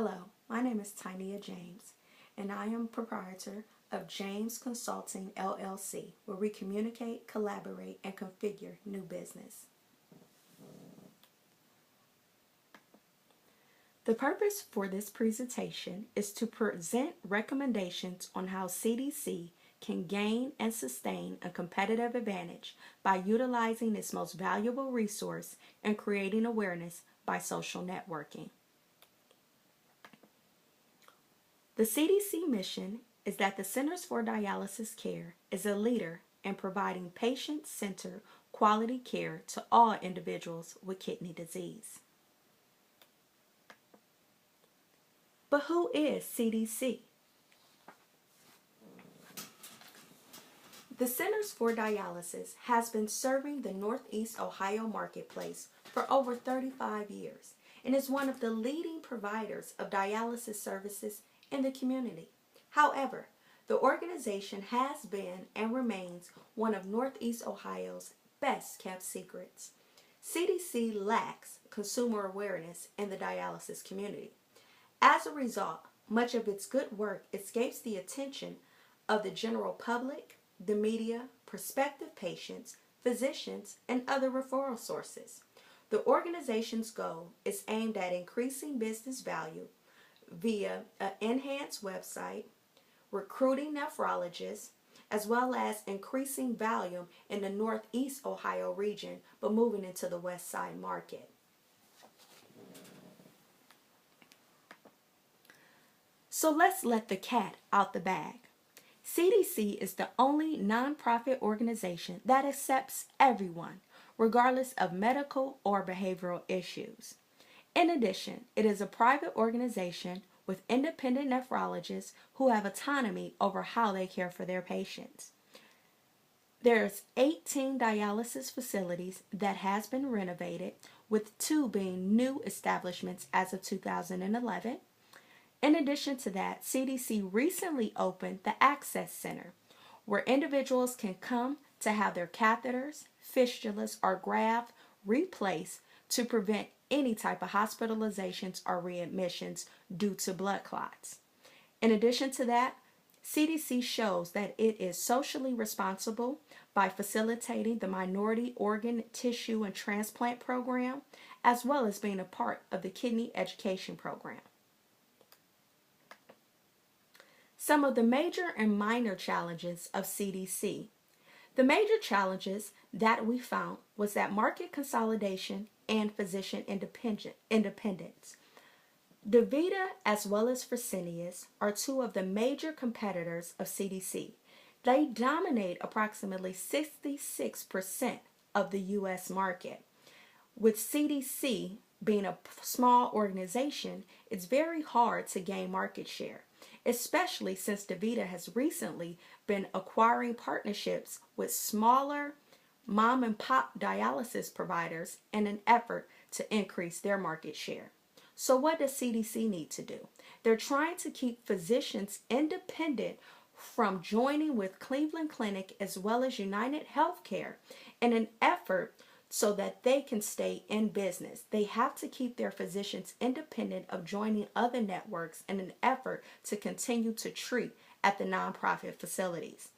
Hello, my name is Tynia James, and I am proprietor of James Consulting LLC, where we communicate, collaborate, and configure new business. The purpose for this presentation is to present recommendations on how CDC can gain and sustain a competitive advantage by utilizing its most valuable resource and creating awareness by social networking. The CDC mission is that the Centers for Dialysis Care is a leader in providing patient-centered quality care to all individuals with kidney disease. But who is CDC? The Centers for Dialysis has been serving the Northeast Ohio marketplace for over 35 years and is one of the leading providers of dialysis services in the community. However, the organization has been and remains one of Northeast Ohio's best kept secrets. CDC lacks consumer awareness in the dialysis community. As a result, much of its good work escapes the attention of the general public, the media, prospective patients, physicians, and other referral sources. The organization's goal is aimed at increasing business value via an enhanced website, recruiting nephrologists, as well as increasing volume in the Northeast Ohio region, but moving into the West Side market. So let's let the cat out the bag. CDC is the only nonprofit organization that accepts everyone, regardless of medical or behavioral issues. In addition, it is a private organization with independent nephrologists who have autonomy over how they care for their patients. There's 18 dialysis facilities that has been renovated, with 2 being new establishments as of 2011. In addition to that, CDC recently opened the Access Center, where individuals can come to have their catheters, fistulas, or graft replaced to prevent any type of hospitalizations or readmissions due to blood clots. In addition to that, CDC shows that it is socially responsible by facilitating the Minority Organ, Tissue, and Transplant Program, as well as being a part of the Kidney Education Program. Some of the major and minor challenges of CDC. The major challenges that we found was that market consolidation and physician independence. DaVita as well as Fresenius are 2 of the major competitors of CDC. They dominate approximately 66% of the U.S. market. With CDC being a small organization, it's very hard to gain market share, especially since DaVita has recently been acquiring partnerships with smaller mom and pop dialysis providers in an effort to increase their market share. So what does CDC need to do? They're trying to keep physicians independent from joining with Cleveland Clinic as well as United Healthcare in an effort so that they can stay in business. They have to keep their physicians independent of joining other networks in an effort to continue to treat at the nonprofit facilities.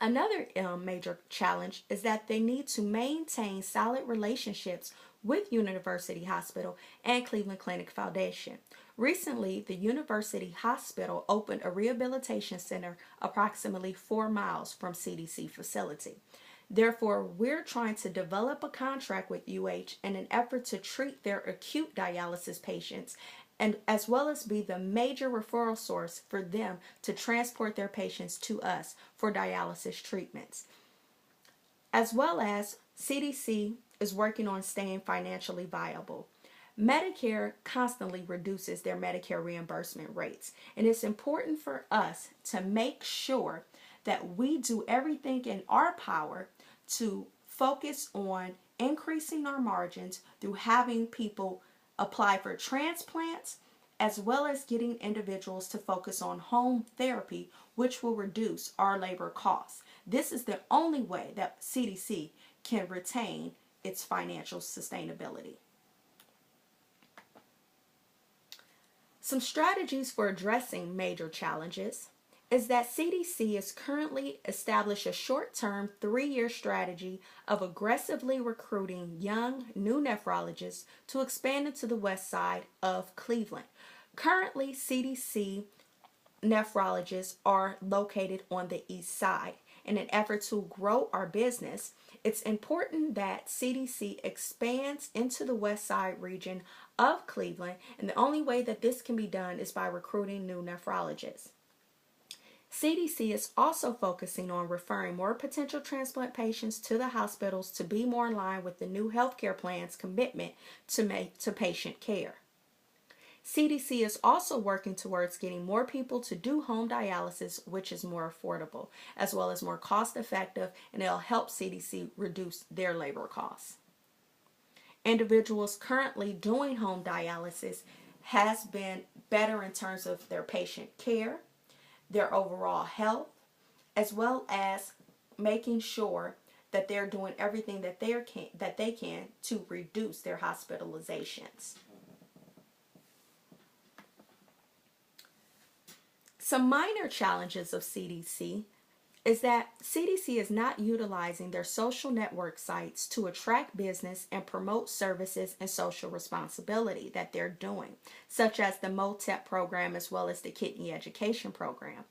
Another major challenge is that they need to maintain solid relationships with University Hospital and Cleveland Clinic Foundation. Recently, the University Hospital opened a rehabilitation center approximately 4 miles from CDC facility. Therefore, we're trying to develop a contract with UH in an effort to treat their acute dialysis patients, and as well as be the major referral source for them to transport their patients to us for dialysis treatments. As well as CDC is working on staying financially viable. Medicare constantly reduces their Medicare reimbursement rates, and it's important for us to make sure that we do everything in our power to focus on increasing our margins through having people apply for transplants, as well as getting individuals to focus on home therapy, which will reduce our labor costs. This is the only way that CDC can retain its financial sustainability. Some strategies for addressing major challenges is that CDC is currently established a short-term 3-year strategy of aggressively recruiting young new nephrologists to expand into the west side of Cleveland. Currently, CDC nephrologists are located on the east side. In an effort to grow our business, it's important that CDC expands into the west side region of Cleveland, and the only way that this can be done is by recruiting new nephrologists. CDC is also focusing on referring more potential transplant patients to the hospitals to be more in line with the new healthcare plan's commitment to patient care. CDC is also working towards getting more people to do home dialysis, which is more affordable, as well as more cost effective, and it'll help CDC reduce their labor costs. Individuals currently doing home dialysis has been better in terms of their patient care, their overall health, as well as making sure that they're doing everything that they can to reduce their hospitalizations. Some minor challenges of CDC is that CDC is not utilizing their social network sites to attract business and promote services and social responsibility that they're doing, such as the MOTEP program as well as the kidney education program.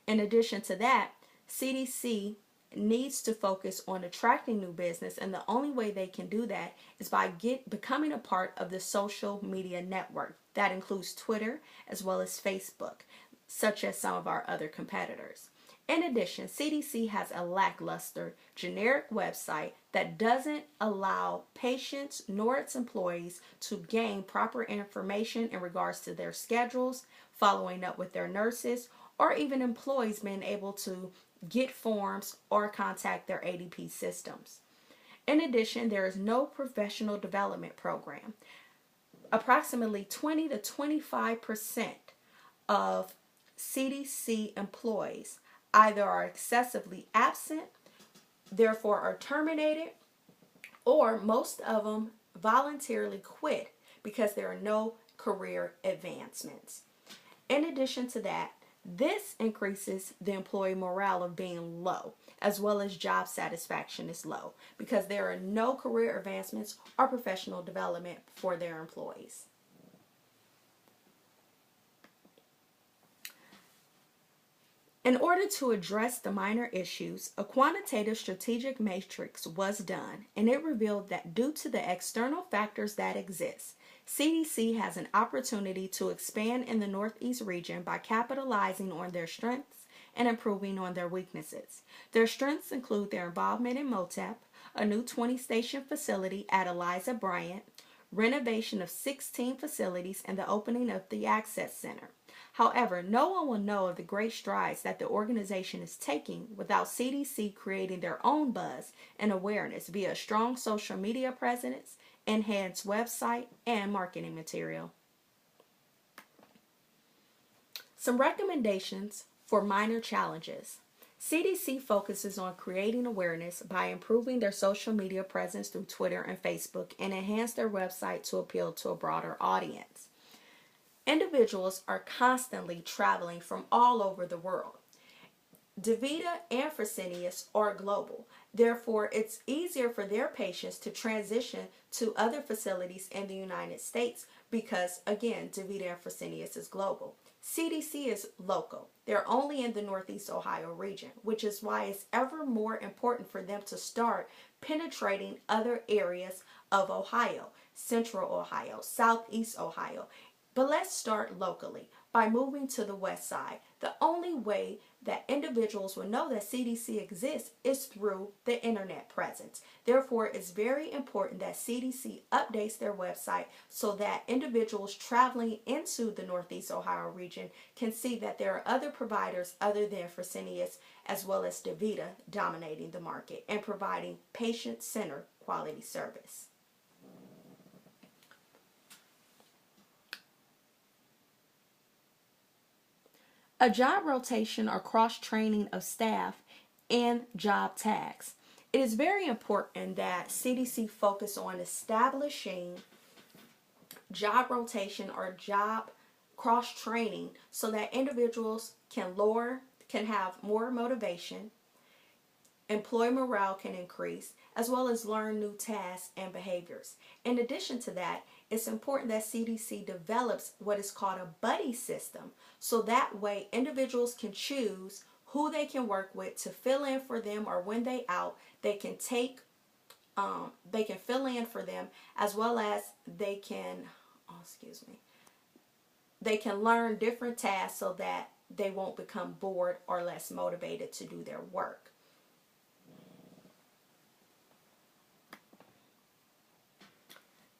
In addition to that, CDC needs to focus on attracting new business, and the only way they can do that is by becoming a part of the social media network. That includes Twitter as well as Facebook, such as some of our other competitors. In addition, CDC has a lackluster generic website that doesn't allow patients nor its employees to gain proper information in regards to their schedules, following up with their nurses, or even employees being able to get forms or contact their ADP systems. In addition, there is no professional development program. Approximately 20 to 25% of CDC employees either are excessively absent, therefore are terminated, or most of them voluntarily quit because there are no career advancements. In addition to that, this increases the employee morale of being low, as well as job satisfaction is low because there are no career advancements or professional development for their employees. In order to address the minor issues, a quantitative strategic matrix was done, and it revealed that due to the external factors that exist, CDC has an opportunity to expand in the Northeast region by capitalizing on their strengths and improving on their weaknesses. Their strengths include their involvement in MOTEP, a new 20-station facility at Eliza Bryant, renovation of 16 facilities, and the opening of the Access Center. However, no one will know of the great strides that the organization is taking without CDC creating their own buzz and awareness via a strong social media presence, enhanced website, and marketing material. Some recommendations for minor challenges. CDC focuses on creating awareness by improving their social media presence through Twitter and Facebook and enhance their website to appeal to a broader audience. Individuals are constantly traveling from all over the world. DaVita and Fresenius are global. Therefore, it's easier for their patients to transition to other facilities in the United States because, again, DaVita and Fresenius is global. CDC is local. They're only in the Northeast Ohio region, which is why it's ever more important for them to start penetrating other areas of Ohio, Central Ohio, Southeast Ohio. But let's start locally by moving to the west side. The only way that individuals will know that CDC exists is through the internet presence. Therefore, it's very important that CDC updates their website so that individuals traveling into the Northeast Ohio region can see that there are other providers other than Fresenius as well as DaVita dominating the market and providing patient-centered quality service. A job rotation or cross-training of staff and job tags. It is very important that CDC focus on establishing job rotation or job cross training so that individuals can have more motivation, employee morale can increase, as well as learn new tasks and behaviors. In addition to that, it's important that CDC develops what is called a buddy system, so that way individuals can choose who they can work with to fill in for them, or when they out, they can fill in for them, as well as they can, they can learn different tasks so that they won't become bored or less motivated to do their work.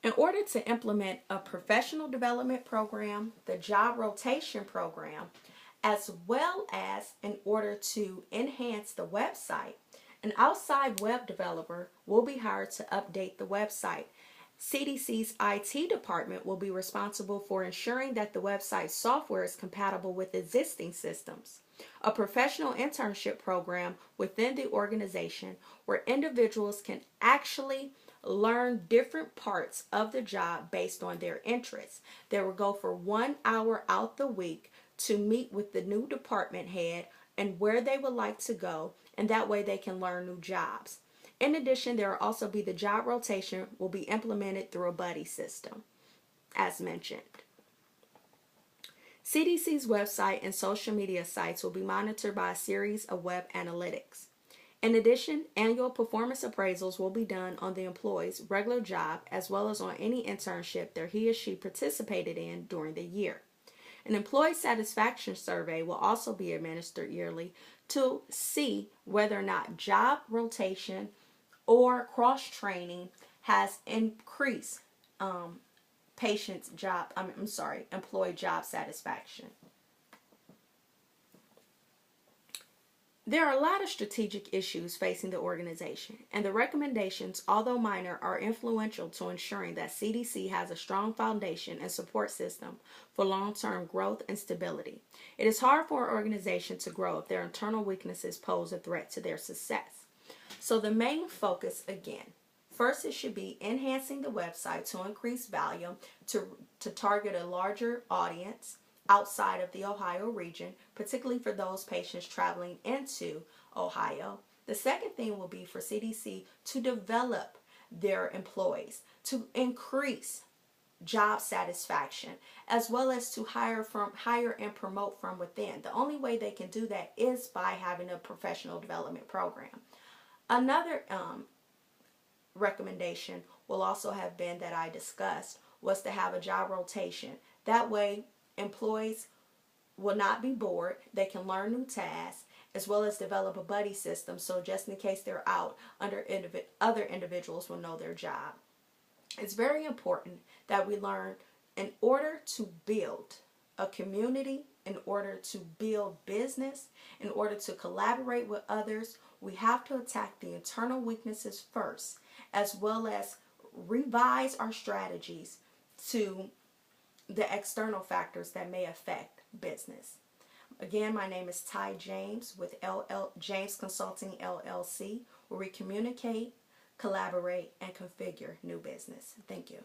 In order to implement a professional development program, the job rotation program, as well as in order to enhance the website, an outside web developer will be hired to update the website. CDC's IT department will be responsible for ensuring that the website software is compatible with existing systems. A professional internship program within the organization where individuals can actually learn different parts of the job based on their interests. They will go for 1 hour out the week to meet with the new department head and where they would like to go, and that way they can learn new jobs. In addition, there will also be the job rotation will be implemented through a buddy system, as mentioned. CDC's website and social media sites will be monitored by a series of web analytics. In addition, annual performance appraisals will be done on the employee's regular job as well as on any internship that he or she participated in during the year. An employee satisfaction survey will also be administered yearly to see whether or not job rotation or cross-training has increased employee job satisfaction. There are a lot of strategic issues facing the organization, and the recommendations, although minor, are influential to ensuring that CDC has a strong foundation and support system for long-term growth and stability. It is hard for an organization to grow if their internal weaknesses pose a threat to their success. So the main focus, again, first it should be enhancing the website to increase volume to target a larger audience outside of the Ohio region, particularly for those patients traveling into Ohio. The second thing will be for CDC to develop their employees, to increase job satisfaction, as well as to hire and promote from within. The only way they can do that is by having a professional development program. Another recommendation will also have been that I discussed was to have a job rotation. That way, employees will not be bored. They can learn new tasks as well as develop a buddy system, so just in case they're out, other individuals will know their job. It's very important that we learn, in order to build a community, in order to build business, in order to collaborate with others, we have to attack the internal weaknesses first, as well as revise our strategies to the external factors that may affect business. Again, my name is Ty James with James Consulting LLC, where we communicate, collaborate, and configure new business. Thank you.